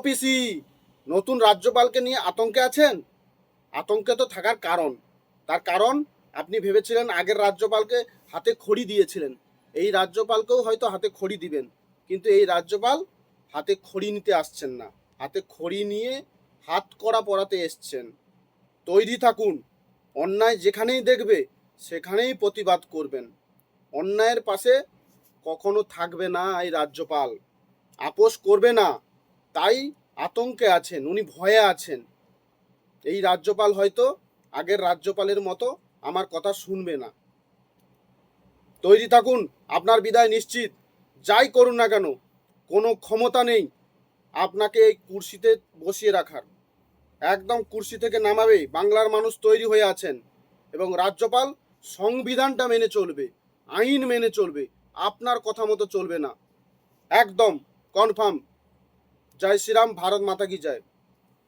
পিসি, নতুন রাজ্যপালকে নিয়ে আতঙ্কে আছেন? আতঙ্কে তো থাকার কারণ, তার কারণ আপনি ভেবেছিলেন আগের রাজ্যপালকে হাতে খড়ি দিয়েছিলেন, এই রাজ্যপালকেও হয়তো হাতে খড়ি দিবেন, কিন্তু এই রাজ্যপাল হাতে খড়ি নিতে আসছেন না, হাতে খড়ি নিয়ে হাত কড়া পরাতে এসছেন। তৈরি থাকুন, অন্যায় যেখানেই দেখবে সেখানেই প্রতিবাদ করবেন। অন্যায়ের পাশে কখনো থাকবে না এই রাজ্যপাল, আপোষ করবে না। তাই আতঙ্কে আছেন, উনি ভয়ে আছেন। এই রাজ্যপাল হয়তো আগের রাজ্যপালের মতো আমার কথা শুনবে না। তৈরি থাকুন, আপনার বিদায় নিশ্চিত। যাই করুন না কেন, কোনো ক্ষমতা নেই আপনাকে এই কুর্সিতে বসিয়ে রাখার। একদম কুর্সি থেকে নামাবে। বাংলার মানুষ তৈরি হয়ে আছেন এবং রাজ্যপাল সংবিধানটা মেনে চলবে, আইন মেনে চলবে, আপনার কথা মতো চলবে না। একদম কনফার্ম। জয় শ্রীরাম, ভারত মাতা কি জয়।